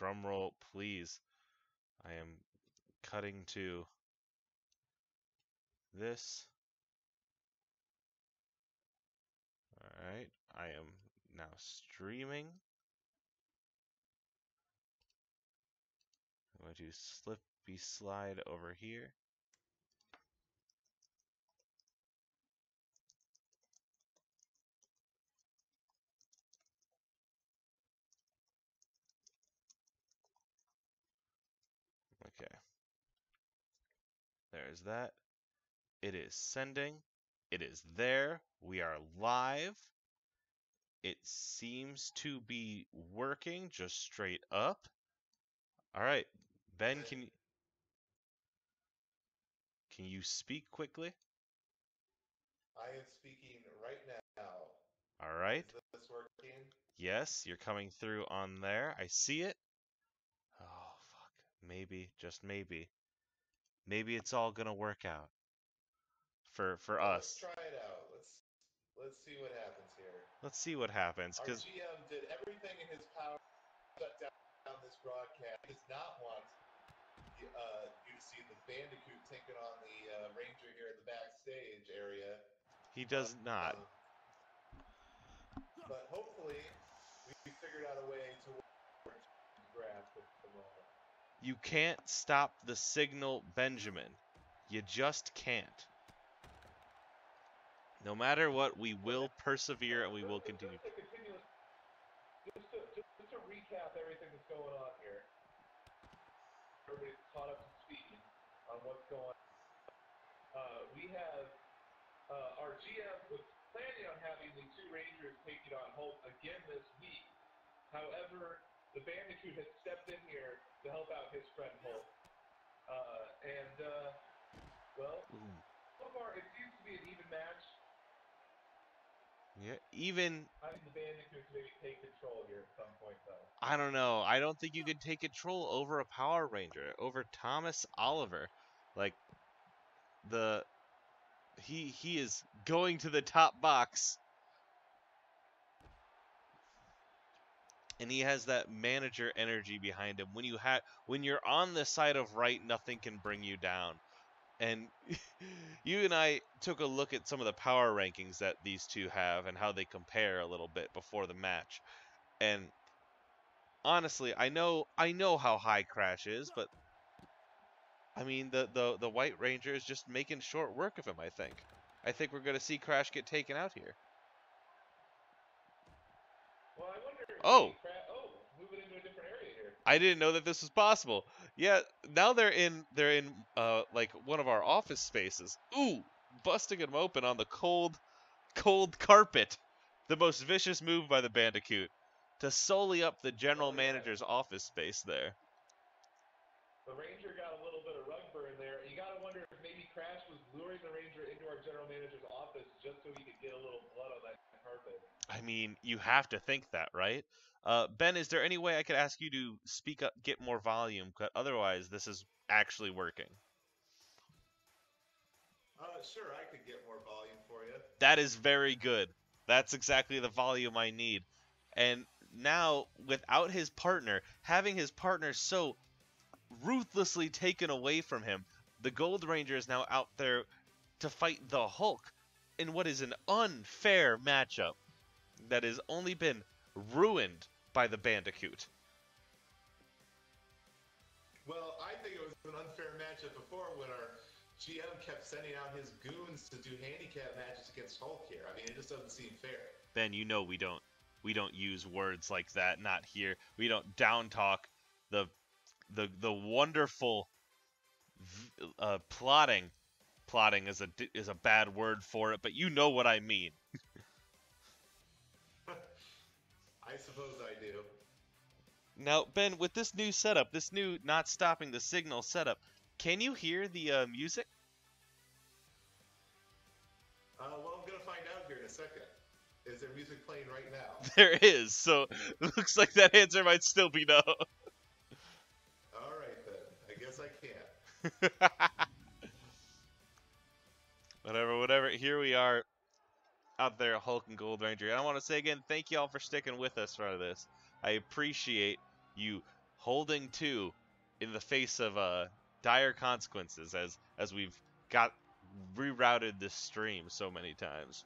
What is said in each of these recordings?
Drum roll, please. I am cutting to this. Alright, I am now streaming. I'm going to slippy slide over here. Okay. There's that. It is sending. It is there. We are live. It seems to be working just straight up. All right, Ben, can you speak quickly? I am speaking right now. All right. Is this working? Yes, you're coming through on there. I see it. Oh, fuck. Maybe, just maybe. Maybe it's all gonna work out. For Let's us. try it out. Let's see what happens here. Let's see what happens, Our because GM did everything in his power to shut down this broadcast. He does not want you to see the Bandicoot taking on the Ranger here in the backstage area. he does not. But hopefully, we figured out a way to work the grasp at the moment. You can't stop the signal, Benjamin. You just can't. No matter what, we will persevere and we will continue. Just to recap everything that's going on here. Everybody's caught up to speed on what's going on. We have our GM was planning on having the two Rangers taking on Hulk again this week. However, the Bandicoot has stepped in here to help out his friend Hulk. Well, so far it seems to be an even match. Yeah, even I think the Bandicoot maybe take control here at some point, though. I don't know. I don't think you can take control over a Power Ranger, over Thomas Oliver. Like he is going to the top box. And he has that manager energy behind him. When you're on the side of right, nothing can bring you down. And you and I took a look at some of the power rankings that these two have and how they compare a little bit before the match. And honestly, I know how high Crash is, but I mean the White Ranger is just making short work of him, I think. I think we're going to see Crash get taken out here. Well, I wonder moving into a different area here. I didn't know that this was possible. Yeah, now they're in like one of our office spaces. Ooh, busting him open on the cold carpet. The most vicious move by the Bandicoot to solely up the general manager's office space there. The Ranger got a little bit of rug burn there. You got to wonder if maybe Crash was luring the Ranger into our general manager's office just so he could get a little blood on that carpet. I mean, you have to think that, right? Ben, is there any way I could ask you to speak up, get more volume? Otherwise, this is actually working. Sure, I could get more volume for you. That is very good. That's exactly the volume I need. And now, without his partner, having his partner so ruthlessly taken away from him, the Gold Ranger is now out there to fight the Hulk in what is an unfair matchup that has only been ruined by the Bandicoot. Well, I think it was an unfair matchup before when our GM kept sending out his goons to do handicap matches against Hulk here. I mean, it just doesn't seem fair. Ben, you know we don't use words like that. Not here. We don't down talk the wonderful plotting. Plotting is a bad word for it, but you know what I mean. I suppose I do. Now, Ben, with this new setup, this new not stopping the signal setup, can you hear the music? Well, I'm going to find out here in a second. Is there music playing right now? There is, so it looks like that answer might still be no. All right, then. I guess I can't. Whatever. Here we are out there, Hulk and Gold Ranger. And I want to say again, thank you all for sticking with us for this. I appreciate you holding two in the face of dire consequences as we've got rerouted this stream so many times.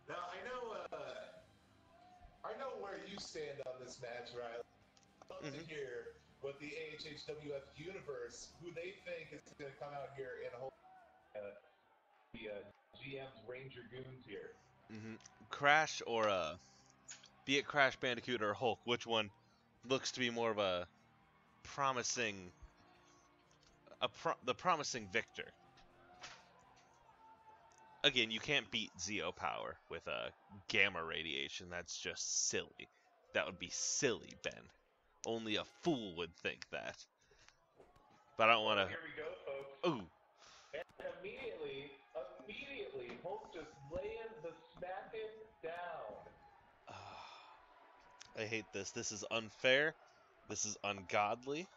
Now I know where you stand on this match, Riley. I'd love to hear what the AHHWF universe, who they think is going to come out here and hold the GM's Ranger Goons here. Crash or be it Crash Bandicoot or Hulk, which one looks to be more of a promising, the promising victor? Again, you can't beat Zeo power with gamma radiation. That's just silly. That would be silly, Ben. Only a fool would think that. But I don't want to. Here we go, folks. Ooh. And immediately, Hulk just laying the smacking down. I hate this. This is unfair. This is ungodly.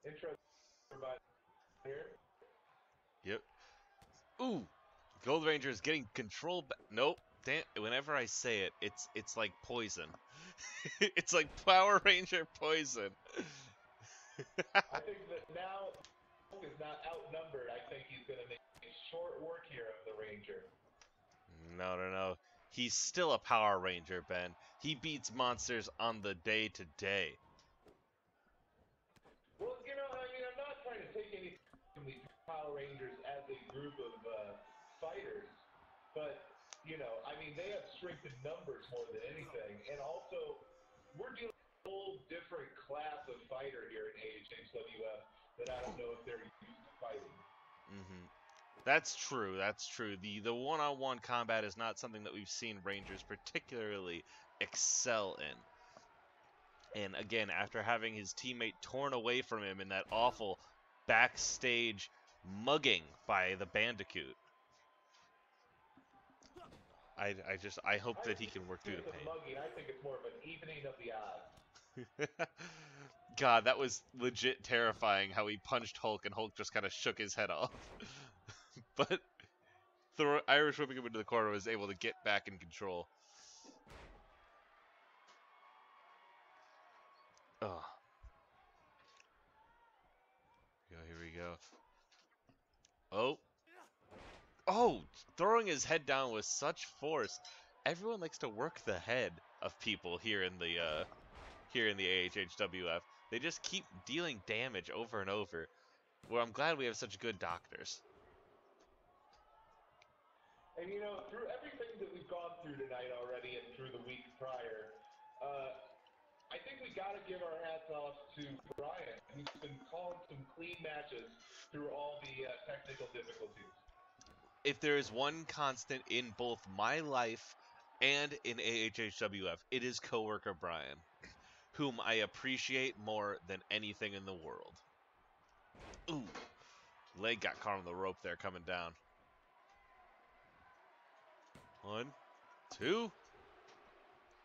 Interesting. Here. Yep. Ooh. Gold Ranger is getting control back. Nope. Damn. Whenever I say it, it's like poison. It's like Power Ranger poison. I think that now Hulk is not outnumbered. I think he's going to make short work here of the Ranger. No. He's still a Power Ranger, Ben. He beats monsters on the day-to-day. Well, you know, I mean, I'm not trying to take anything from these Power Rangers as a group of fighters, but, you know, I mean, they have strength in numbers more than anything, and also, we're dealing with a whole different class of fighter here in AHHWF that I don't know if they're used to fighting. That's true. The one-on-one combat is not something that we've seen Rangers particularly excel in. And again, after having his teammate torn away from him in that awful backstage mugging by the Bandicoot, I hope that he can work through the pain. Mugging, I think it's more of an evening of the odds. God, that was legit terrifying how he punched Hulk and Hulk just kind of shook his head off. But the Irish whipping him into the corner was able to get back in control. Oh. Here we go. Oh, throwing his head down with such force. Everyone likes to work the head of people here in the AHHWF. They just keep dealing damage over and over. Well, I'm glad we have such good doctors. And you know, through everything that we've gone through tonight already and through the week prior, I think we got to give our hats off to Brian, who's been calling some clean matches through all the technical difficulties. If there is one constant in both my life and in AHHWF, it is coworker Brian, whom I appreciate more than anything in the world. Ooh, leg got caught on the rope there coming down. 1, 2.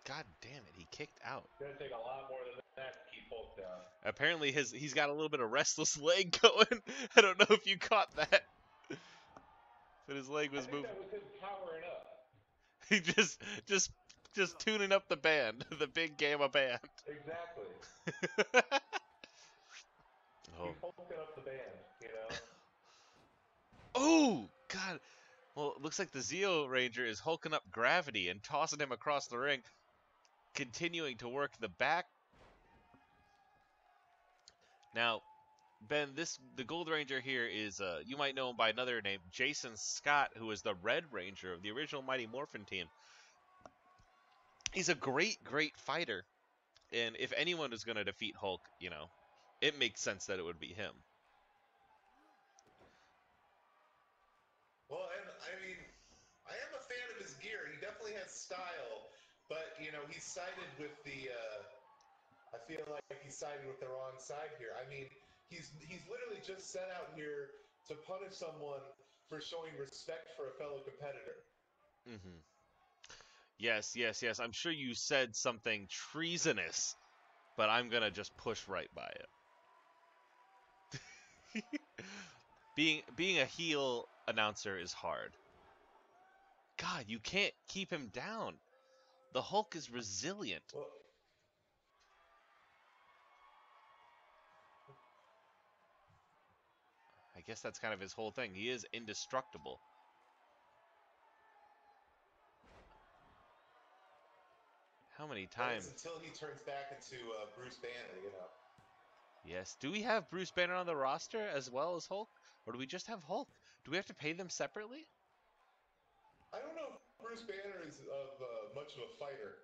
God damn it, he kicked out. It's going to take a lot more than that to keep Hulk down. Apparently he's got a little bit of restless leg going. I don't know if you caught that. But his leg was moving. That was him powering up. He just tuning up the band, the big gamma band. Exactly. Oh. He's hulking up the band, you know? Oh, God. Well, it looks like the Zeo Ranger is hulking up Gravity and tossing him across the ring, continuing to work the back. Now, Ben, the Gold Ranger here is, you might know him by another name, Jason Scott, who is the Red Ranger of the original Mighty Morphin team. He's a great fighter, and if anyone is going to defeat Hulk, you know, it makes sense that it would be him. Well, and I mean, I am a fan of his gear. He definitely has style, but, you know, he's sided with the, I feel like he's sided with the wrong side here. I mean, he's literally just set out here to punish someone for showing respect for a fellow competitor. Yes. I'm sure you said something treasonous, but I'm gonna just push right by it. Being a heel announcer is hard. God, you can't keep him down. The Hulk is resilient. Well, I guess that's kind of his whole thing. He is indestructible. How many times? Until he turns back into Bruce Banner, you know. Yes. Do we have Bruce Banner on the roster as well as Hulk? Or do we just have Hulk? Do we have to pay them separately? I don't know if Bruce Banner is of much of a fighter.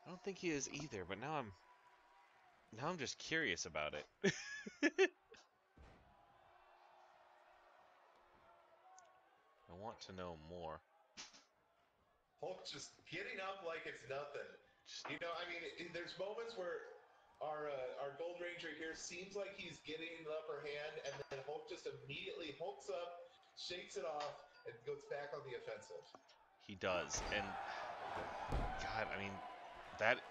I don't think he is either, but now I'm just curious about it. I want to know more. Hulk just getting up like it's nothing. You know, I mean, there's moments where our Gold Ranger here seems like he's getting the upper hand, and then Hulk just immediately hulks up, shakes it off, and goes back on the offensive. He does, and God, I mean, that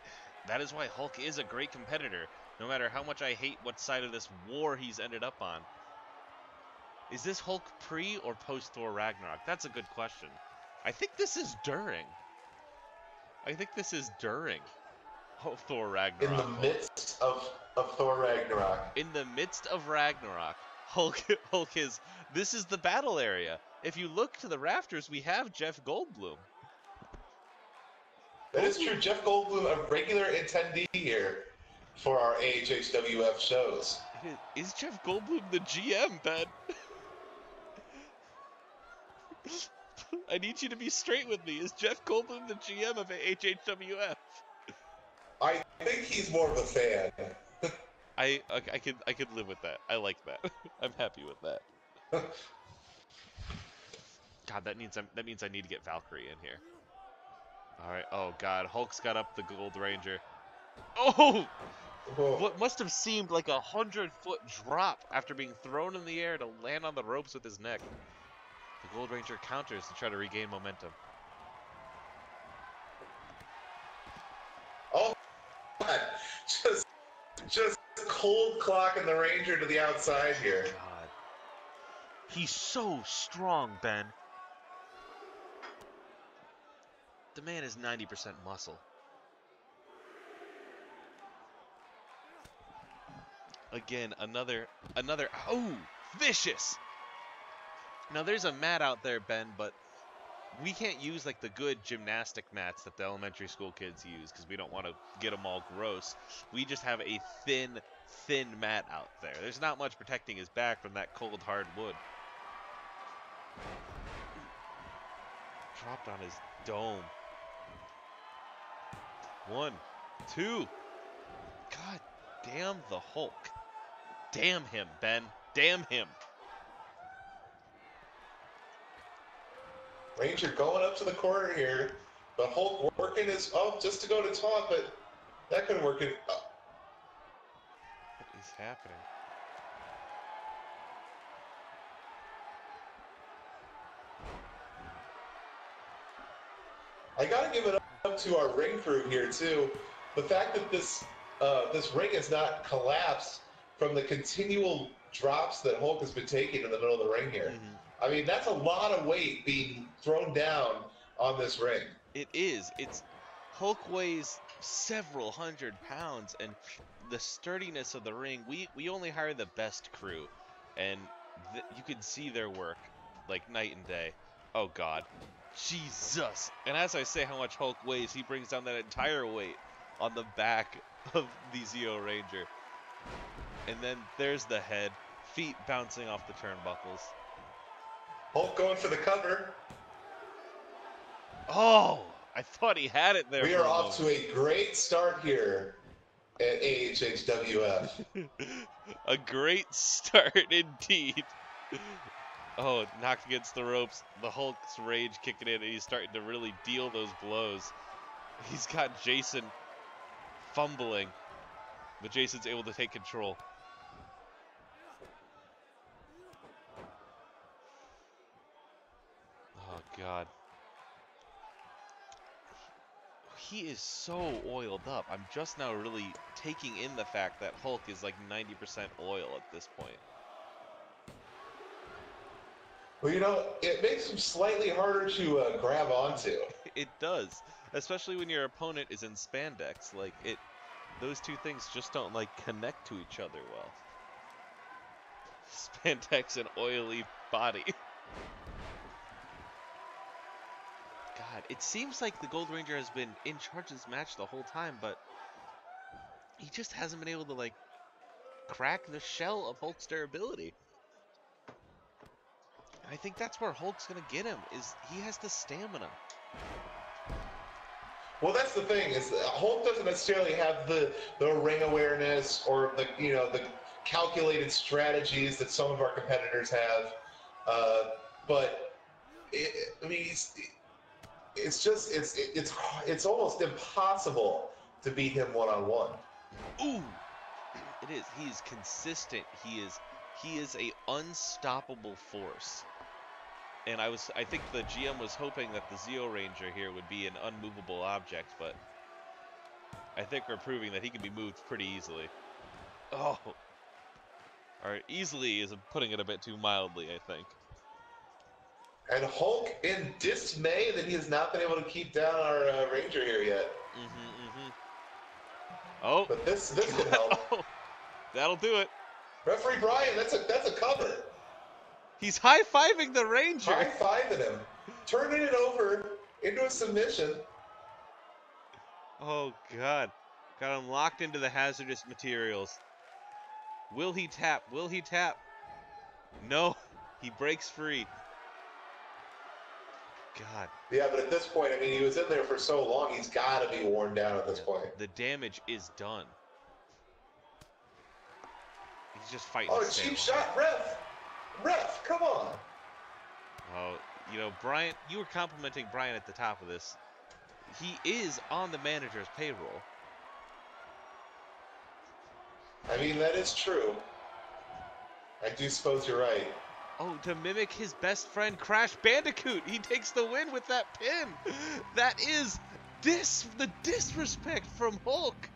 is why Hulk is a great competitor. No matter how much I hate what side of this war he's ended up on. Is this Hulk pre or post Thor Ragnarok? That's a good question. I think this is during. Thor Ragnarok. In the midst of Thor Ragnarok. In the midst of Ragnarok, Hulk is. This is the battle area. If you look to the rafters, we have Jeff Goldblum. That is true. Jeff Goldblum, a regular attendee here for our AHHWF shows. Is Jeff Goldblum the GM, Ben? I need you to be straight with me. Is Jeff Goldblum the GM of AHHWF? I think he's more of a fan. I could live with that. I like that. I'm happy with that. God, that means I need to get Valkyrie in here. All right. Oh God, Hulk's got up the Gold Ranger. Oh! Whoa. What must have seemed like 100-foot drop after being thrown in the air to land on the ropes with his neck. The Gold Ranger counters to try to regain momentum. Oh, God. Just cold clocking the Ranger to the outside here. God. He's so strong, Ben. The man is 90% muscle. Again, another, oh, vicious! Now, there's a mat out there, Ben, but we can't use, like, the good gymnastic mats that the elementary school kids use because we don't want to get them all gross. We just have a thin mat out there. There's not much protecting his back from that cold, hard wood. Dropped on his dome. 1, 2. God damn the Hulk. Damn him, Ben. Damn him. Ranger going up to the corner here, but Hulk working his up just to go to taunt, but that couldn't work. What is happening? I gotta give it up to our ring crew here too. The fact that this ring has not collapsed from the continual drops that Hulk has been taking in the middle of the ring here. Mm-hmm. I mean, that's a lot of weight being thrown down on this ring. It is. Hulk weighs several hundred pounds, and the sturdiness of the ring. We only hire the best crew, and you can see their work like night and day. Oh God, Jesus! And as I say how much Hulk weighs, he brings down that entire weight on the back of the Zeo Ranger. And then there's the head, feet bouncing off the turnbuckles. Hulk going for the cover. Oh, I thought he had it there. We are off to a great start here at AHHWF. A great start indeed. Oh, knocked against the ropes. The Hulk's rage kicking in, and he's starting to really deal those blows. He's got Jason fumbling, but Jason's able to take control. Oh, God. He is so oiled up. I'm just now really taking in the fact that Hulk is like 90% oil at this point. Well, it makes him slightly harder to grab onto. It does, especially when your opponent is in spandex. Like those two things just don't like connect to each other well. Spandex and oily body. God, it seems like the Gold Ranger has been in charge of this match the whole time, but he just hasn't been able to like crack the shell of Hulk's durability. I think that's where Hulk's gonna get him, is he has the stamina. Well, that's the thing, is that Hulk doesn't necessarily have the ring awareness or the calculated strategies that some of our competitors have. But I mean, it's almost impossible to beat him one-on-one. Ooh, it is. He is consistent. He is a unstoppable force. And I think the GM was hoping that the Zeo Ranger here would be an unmovable object, but I think we're proving that he can be moved pretty easily. Oh, or easily is putting it a bit too mildly, I think. And Hulk in dismay that he has not been able to keep down our Ranger here yet. Oh, but this could help. Oh, that'll do it. Referee Brian, that's a cover. He's high-fiving the Ranger. High-fiving him, turning it over into a submission. Oh God, got him locked into the hazardous materials. Will he tap? Will he tap? No, he breaks free. God. Yeah, but at this point, I mean, he was in there for so long, he's got to be worn down at this point. The damage is done. He's just fighting. Oh, cheap shot, ref! Ref, come on! Oh, Brian, you were complimenting Brian at the top of this. He is on the manager's payroll. I mean, that is true. I do suppose you're right. Oh, to mimic his best friend Crash Bandicoot, he takes the win with that pin. That is the disrespect from Hulk.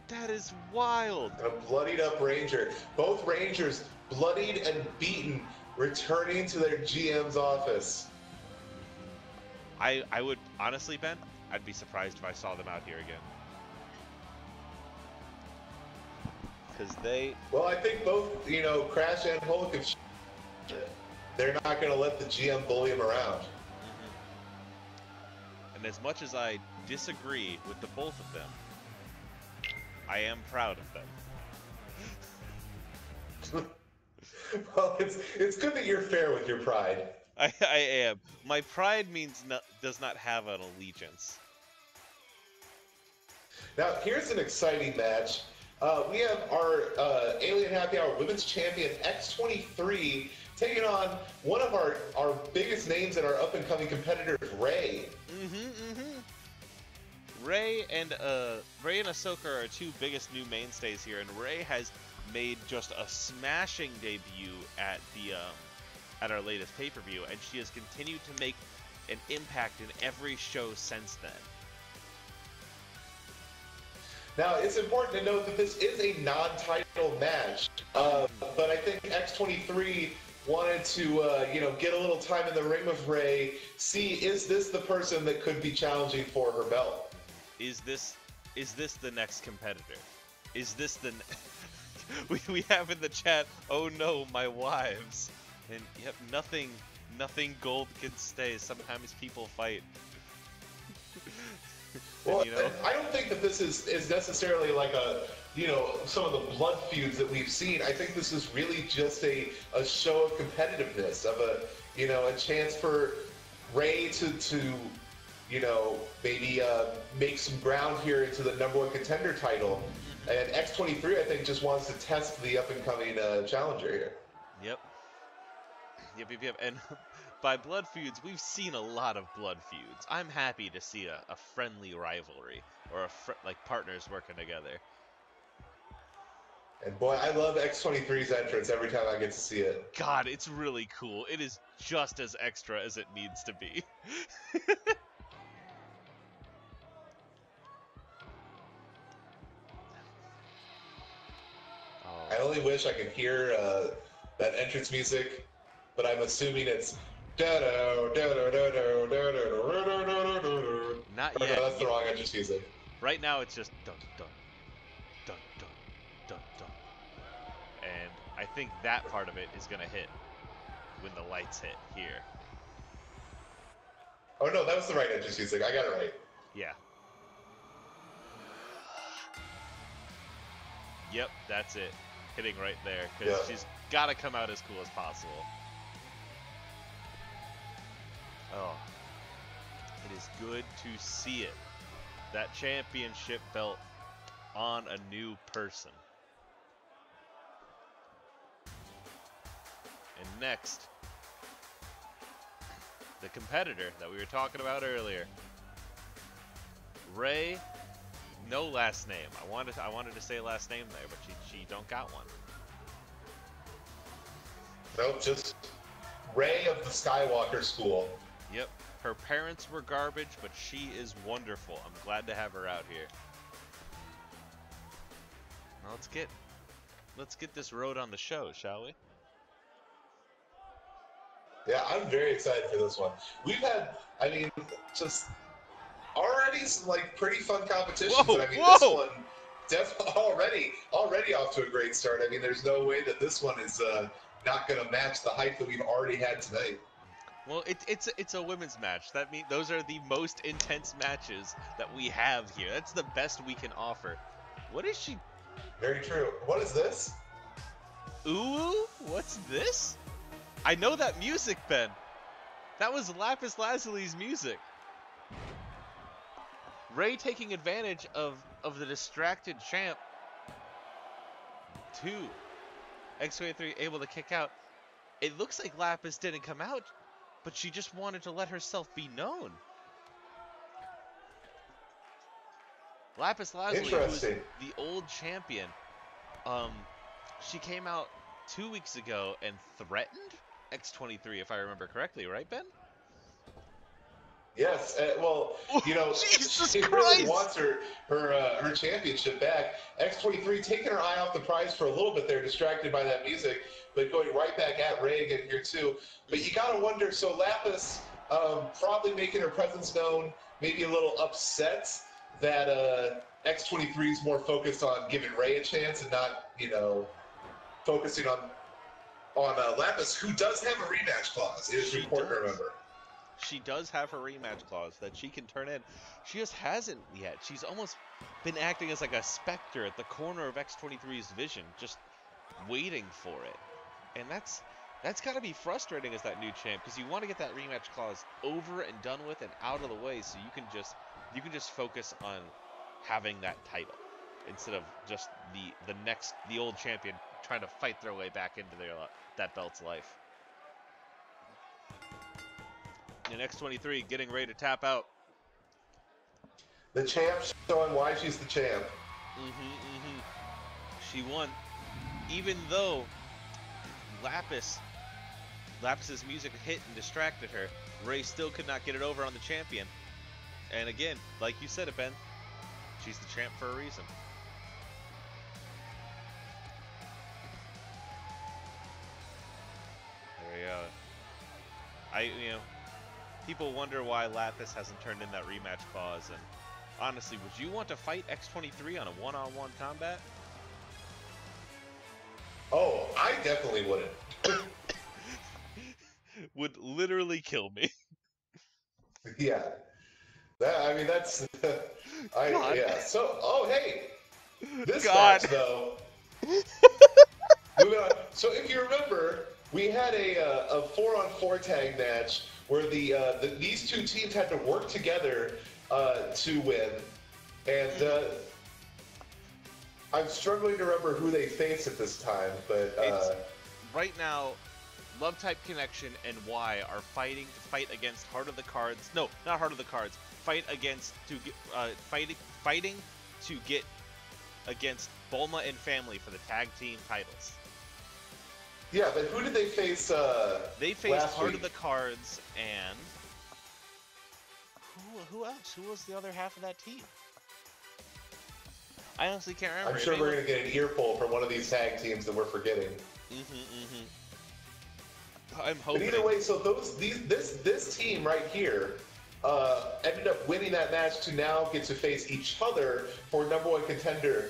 That is wild. And a bloodied up Ranger. Both Rangers bloodied and beaten, returning to their GM's office. I would, honestly, Ben, I'd be surprised if I saw them out here again. Because Well, I think both, Crash and Hulk have they're not going to let the GM bully him around. And as much as I disagree with the both of them, I am proud of them. Well, it's good that you're fair with your pride. I am. My pride does not have an allegiance. Now, here's an exciting match. We have our Alien Happy Hour Women's Champion X23 taking on one of our biggest names and our up-and-coming competitors, Rey. Rey and Ahsoka are our two biggest new mainstays here, and Rey has made just a smashing debut at our latest pay-per-view, and she has continued to make an impact in every show since then. Now, it's important to note that this is a non-title match, but I think X23 wanted to, get a little time in the ring with Rey, see, is this the person that could be challenging for her belt? Is this the next competitor? Is this the... we have in the chat, oh no, my wives. And yep, nothing gold can stay. Sometimes people fight. Well, I don't think that this is necessarily like some of the blood feuds that we've seen. I think this is really just a show of competitiveness, of a chance for Rey to maybe make some ground here into the #1 contender title. And X23, I think, just wants to test the up-and-coming challenger here. Yep. And by blood feuds, we've seen a lot of blood feuds. I'm happy to see a friendly rivalry, or like partners working together. And boy, I love X23's entrance every time I get to see it. God, it's really cool. It is just as extra as it needs to be. I only wish I could hear that entrance music, but I'm assuming it's. Not Or no, yet. that's the wrong entrance music. Right now it's just dun dun dun dun dun dun, and I think that part of it is gonna hit when the lights hit here. Oh no, that was the right entrance music. I got it right. Yeah. Yep, that's it. Hitting right there because she's got to come out as cool as possible. Oh, it is good to see it. That championship belt on a new person. And next, the competitor that we were talking about earlier, Rhea. No last name. I wanted to say last name there, but she don't got one. Nope, just Rey of the Skywalker School. Yep. Her parents were garbage, but she is wonderful. I'm glad to have her out here. Now let's get this road on the show, shall we? Yeah, I'm very excited for this one. We've had, I mean, just already some like pretty fun competitions. Whoa, but I mean, whoa! this one definitely already off to a great start. I mean, there's no way that this one is not going to match the hype that we've already had tonight. Well, it's a women's match. That means those are the most intense matches that we have here. That's the best we can offer. What is she? Very true. What is this? Ooh, what's this? I know that music, Ben. That was Lapis Lazuli's music. Rey taking advantage of the distracted champ. 2. X23 able to kick out. It looks like Lapis didn't come out, but she just wanted to let herself be known. Lapis Lazuli, who's the old champion, she came out 2 weeks ago and threatened X23, if I remember correctly, right, Ben? Yes, well, you know, Jesus she Christ! really wants her championship back. X23 taking her eye off the prize for a little bit there, distracted by that music, but going right back at Rey again here too. But you gotta wonder, so Lapis probably making her presence known, maybe a little upset that X23 is more focused on giving Rey a chance and not, you know, focusing on Lapis, who does have a rematch clause. It is important to remember. She does have her rematch clause that she can turn in. She just hasn't yet. She's almost been acting as like a specter at the corner of X23's vision, just waiting for it. And that's got to be frustrating as that new champ, because you want to get that rematch clause over and done with and out of the way, so you can just focus on having that title instead of just the old champion trying to fight their way back into that belt's life. And X23 getting ready to tap out. The champ showing why she's the champ. She won, even though Lapis's music hit and distracted her. Rey still could not get it over on the champion. And again, like you said it, Ben, she's the champ for a reason. There we go. People wonder why Lapis hasn't turned in that rematch clause, and honestly, would you want to fight X23 on a one-on-one combat? Oh, I definitely wouldn't. Would literally kill me. Yeah. That's... yeah. So, oh, hey! This match, though... Moving on. So, if you remember, we had a 4-on-4 tag match where these two teams had to work together to win. And I'm struggling to remember who they faced at this time, but... right now, Love Type Connection and Y are fighting against Heart of the Cards. No, not Heart of the Cards. Fighting to get against Bulma and Family for the tag team titles. Yeah, but who did they face? They faced Heart week? of the Cards and who else? Who was the other half of that team? I honestly can't remember. I'm sure we're gonna get an earful from one of these tag teams that we're forgetting. I'm But hoping. either way, so this team right here ended up winning that match to now get to face each other for #1 contender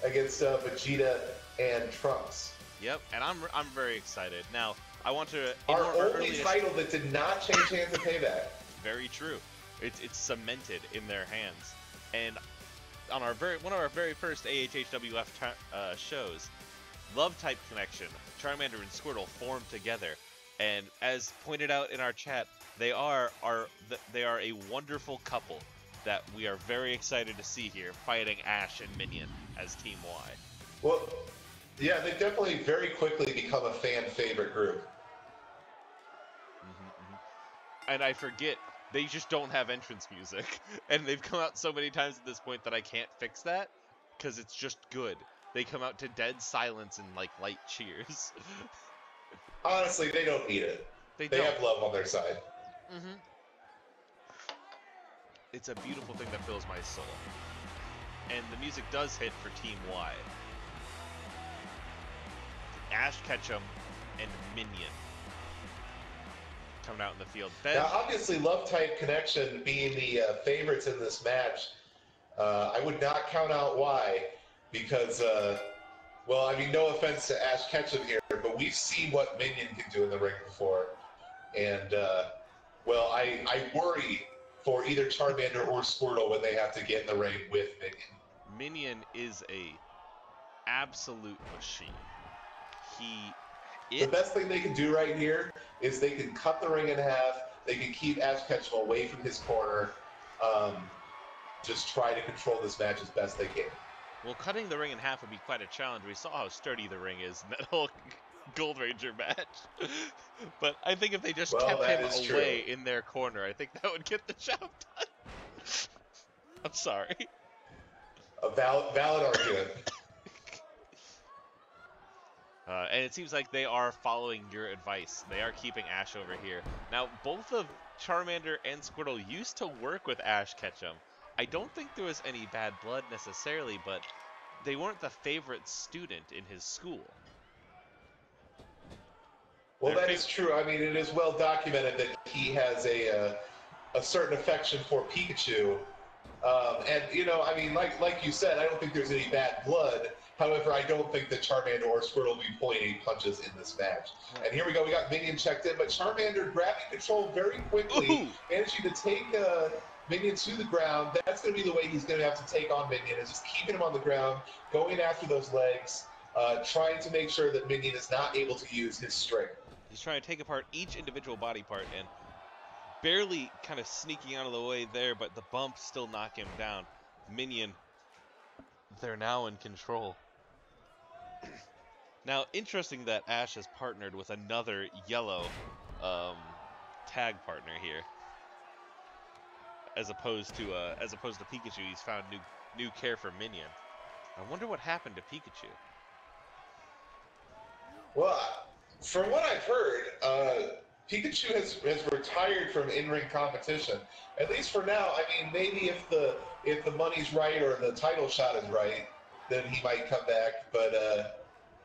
against Vegeta and Trunks. Yep, and I'm very excited. Now, I want to Our only title that did not change hands at Payback. Very true. It's cemented in their hands. And on one of our very first AHHWF shows, Love Type Connection, Charmander and Squirtle formed together, and as pointed out in our chat, they are a wonderful couple that we are very excited to see here fighting Ash and Minion as Team Y. Well, yeah, they definitely very quickly become a fan favorite group. And I forget, they just don't have entrance music, and they've come out so many times at this point that I can't fix that because it's just good. They come out to dead silence and like light cheers. Honestly, they don't need it. They have love on their side. It's a beautiful thing that fills my soul. And the music does hit for Team Y. Ash Ketchum and Minion coming out in the field. Now, obviously, Love Type Connection being the favorites in this match, I would not count out Y because, well, I mean, no offense to Ash Ketchum here, but we've seen what Minion can do in the ring before. And, well, I worry for either Charmander or Squirtle when they have to get in the ring with Minion. Minion is a absolute machine. The best thing they can do right here is they can cut the ring in half. They can keep Ash Ketchum away from his corner. Just try to control this match as best they can. Well, cutting the ring in half would be quite a challenge. We saw how sturdy the ring is in that whole Gold Ranger match. But I think if they just kept him away in their corner, I think that would get the job done. I'm sorry. A valid argument. And it seems like they are following your advice. They are keeping Ash over here. Now, both of Charmander and Squirtle used to work with Ash Ketchum. I don't think there was any bad blood necessarily, but they weren't the favorite student in his school. Well, that is true. I mean, it is well documented that he has a certain affection for Pikachu. And, you know, I mean, like you said, I don't think there's any bad blood. However, I don't think that Charmander or Squirtle will be pulling any punches in this match. And here we go. We got Minion checked in, but Charmander grabbing control very quickly, managing to take Minion to the ground. That's going to be the way he's going to have to take on Minion, is just keeping him on the ground, going after those legs, trying to make sure that Minion is not able to use his strength. He's trying to take apart each individual body part and barely kind of sneaking out of the way there, but the bump still knock him down. Minion, they're now in control. Now, interesting that Ash has partnered with another yellow tag partner here, as opposed to Pikachu. He's found new care for Minion. I wonder what happened to Pikachu. Well, from what I've heard, Pikachu has retired from in-ring competition. At least for now. I mean, maybe if the money's right or the title shot is right, then he might come back. But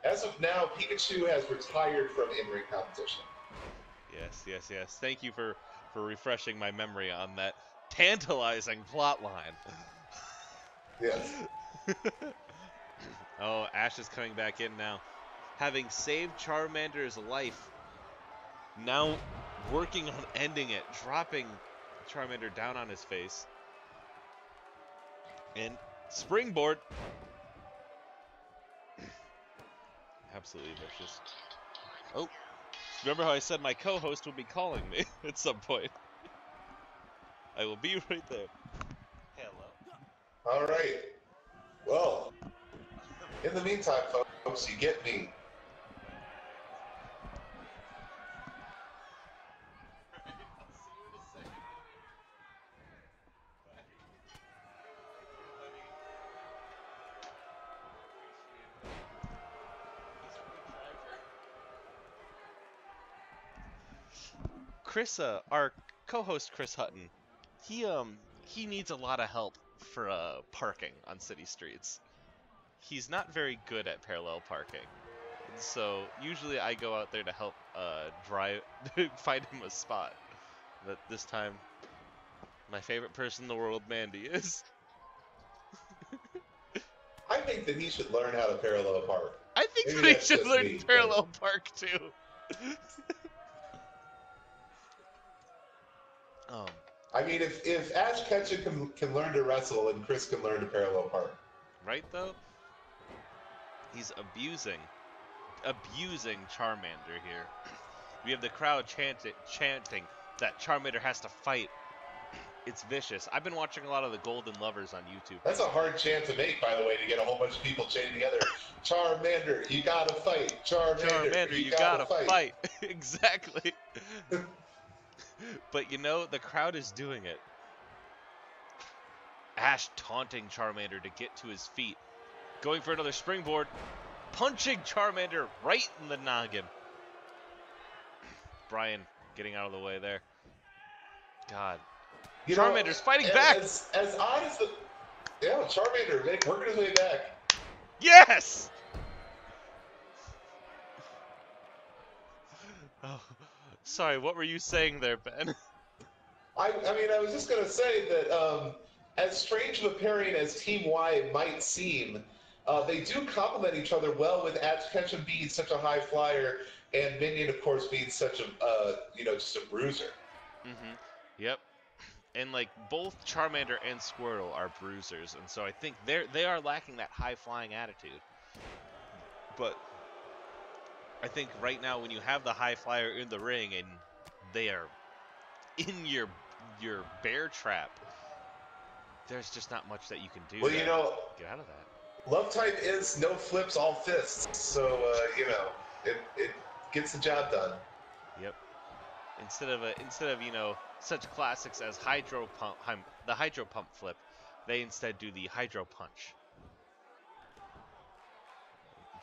as of now, Pikachu has retired from in-ring competition. Yes. Thank you for refreshing my memory on that tantalizing plot line. Yes. Oh, Ash is coming back in now. Having saved Charmander's life, now working on ending it, dropping Charmander down on his face. And springboard. Absolutely vicious. Oh, remember how I said my co-host would be calling me at some point? I will be right there. Hello. All right. Well, in the meantime, folks, you get me. Chris, our co-host Chris Hutton, he needs a lot of help for parking on city streets. He's not very good at parallel parking. And so usually I go out there to help find him a spot. But this time, my favorite person in the world, Mandy, is. I think that he should learn how to parallel park. I think Maybe that he that's should just learn me, parallel park too. I mean, if Ash Ketchum can learn to wrestle, and Chris can learn to parallel park. Right though? He's abusing Charmander here. We have the crowd chanting that Charmander has to fight. It's vicious. I've been watching a lot of the Golden Lovers on YouTube. That's a hard chant to make, by the way, to get a whole bunch of people chanting together. Charmander, you gotta fight. Charmander, you gotta fight. Exactly. But you know, the crowd is doing it. Ash taunting Charmander to get to his feet. Going for another springboard. Punching Charmander right in the noggin. Brian getting out of the way there. God. Charmander's fighting back! As odd as the... Yeah, Charmander working his way back. Yes! Oh, sorry, what were you saying there, Ben? I mean, I was just going to say that as strange of a pairing as Team Y might seem, they do complement each other well, with Ash Ketchum being such a high flyer and Minion, of course, being such a, just a bruiser. Mm-hmm. Yep. And like both Charmander and Squirtle are bruisers, and so I think they are lacking that high flying attitude. But I think right now when you have the high flyer in the ring and they are in your bear trap, there's just not much that you can do. Well, get out of that. Love type is no flips, all fists, so it gets the job done. Yep. Instead of such classics as the hydro pump flip, they instead do the hydro punch.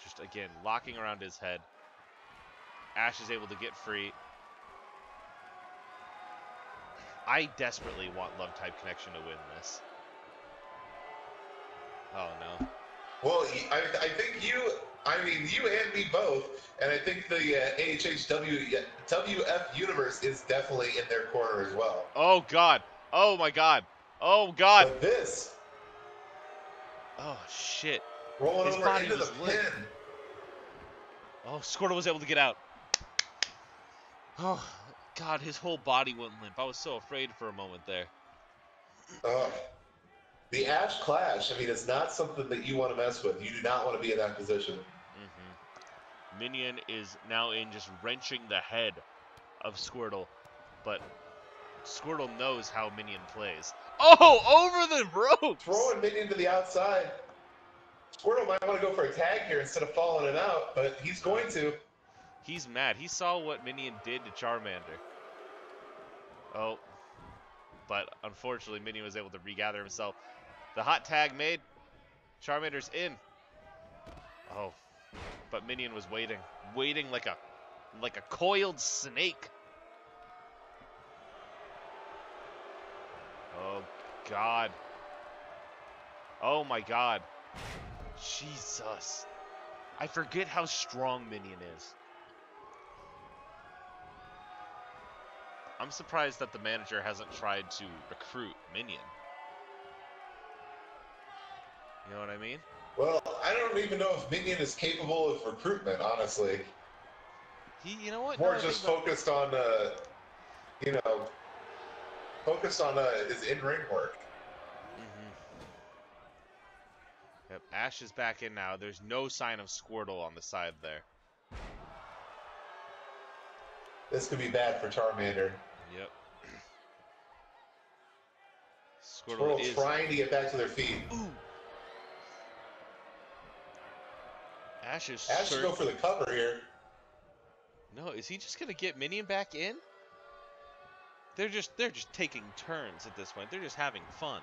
Just again locking around his head. Ash is able to get free. I desperately want Love Type Connection to win this. Oh no. Well, I think you and me both, and I think the WF Universe is definitely in their corner as well. Oh God! Oh my God! Oh God! But this. Oh shit! Rolling over into the pin. Oh, Squirtle was able to get out. Oh God, his whole body went limp. I was so afraid for a moment there. The Ash Clash, I mean, it's not something that you want to mess with. You do not want to be in that position. Mm-hmm. Minion is now in just wrenching the head of Squirtle, but Squirtle knows how Minion plays. Oh, over the ropes! Throwing Minion to the outside. Squirtle might want to go for a tag here instead of falling him out, but he's going to. He's mad. He saw what Minion did to Charmander. Oh. But unfortunately, Minion was able to regather himself. The hot tag made. Charmander's in. Oh. But Minion was waiting. Waiting like a coiled snake. Oh, God. Oh, my God. Jesus. I forget how strong Minion is. I'm surprised that the manager hasn't tried to recruit Minion. You know what I mean? Well, I don't even know if Minion is capable of recruitment, honestly. You know what? More just focused on, his in-ring work. Mm-hmm. Yep, Ash is back in now. There's no sign of Squirtle on the side there. This could be bad for Charmander. Yep. Squirtle is trying to get back to their feet. Ooh. Ash should go for the cover here. No, is he just gonna get Minion back in? They're just taking turns at this point. They're just having fun.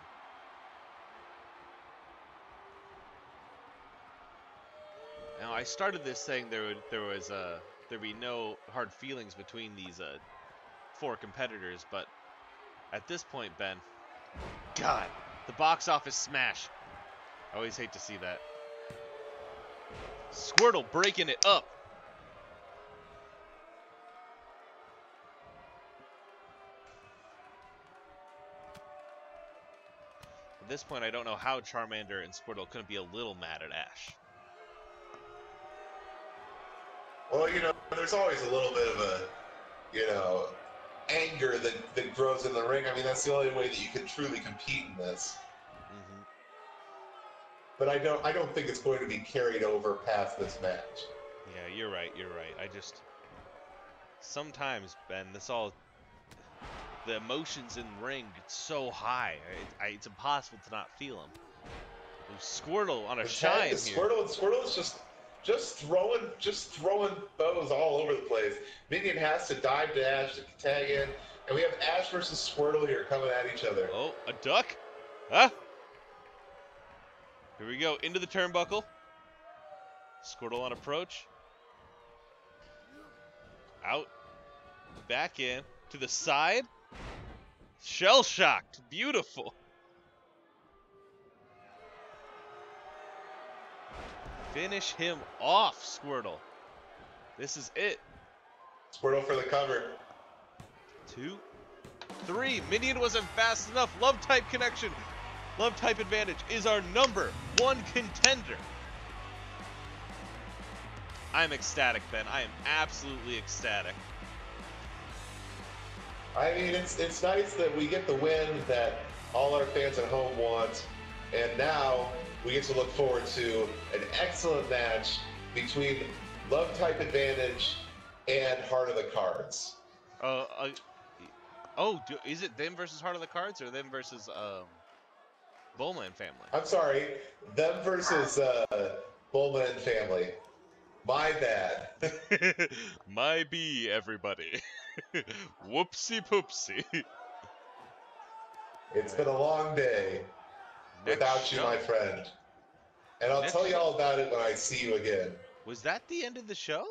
Now I started this saying there'd be no hard feelings between these four competitors, but at this point, Ben, God, the box office smash. I always hate to see that. Squirtle breaking it up. At this point, I don't know how Charmander and Squirtle couldn't be a little mad at Ash. Well, there's always a little bit of a, anger that grows in the ring. I mean, that's the only way that you can truly compete in this. Mm-hmm. But I don't think it's going to be carried over past this match. Yeah, you're right. Sometimes, Ben, the emotions in the ring get so high, it's impossible to not feel them. Squirtle on a shine here. Squirtle is just throwing bows all over the place. Minion has to dive dash to tag in, and we have Ash versus Squirtle here coming at each other. Oh, a duck? Huh? Here we go, into the turnbuckle. Squirtle on approach. Out. Back in. To the side. Shell shocked. Beautiful. Finish him off, Squirtle. This is it. Squirtle for the cover. 2, 3. Minion wasn't fast enough. Love type connection. Love type advantage is our #1 contender. I'm ecstatic, Ben. I am absolutely ecstatic. I mean, it's nice that we get the win that all our fans at home want, and now we get to look forward to an excellent match between Love Type Advantage and Heart of the Cards. Is it them versus Heart of the Cards or them versus Bulma and family? I'm sorry, them versus Bulma and family. My bad. My bee, everybody. Whoopsie poopsie. It's been a long day without you, my friend. And I'll tell you all about it when I see you again. Was that the end of the show?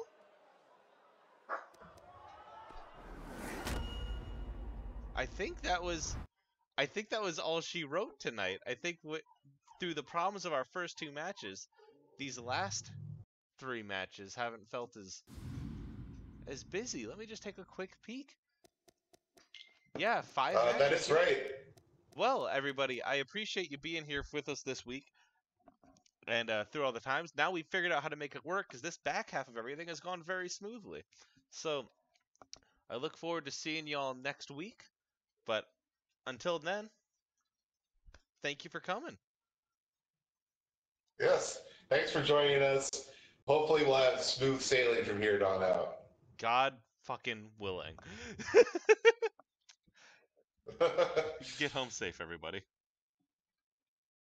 I think that was all she wrote tonight. I think through the problems of our first 2 matches, these last 3 matches haven't felt as busy. Let me just take a quick peek. Yeah, 5 matches. That is right. Well, everybody, I appreciate you being here with us this week and through all the times. Now we've figured out how to make it work because this back half of everything has gone very smoothly. So I look forward to seeing y'all next week. But until then, thank you for coming. Yes. Thanks for joining us. Hopefully we'll have smooth sailing from here on out. God fucking willing. Get home safe, everybody.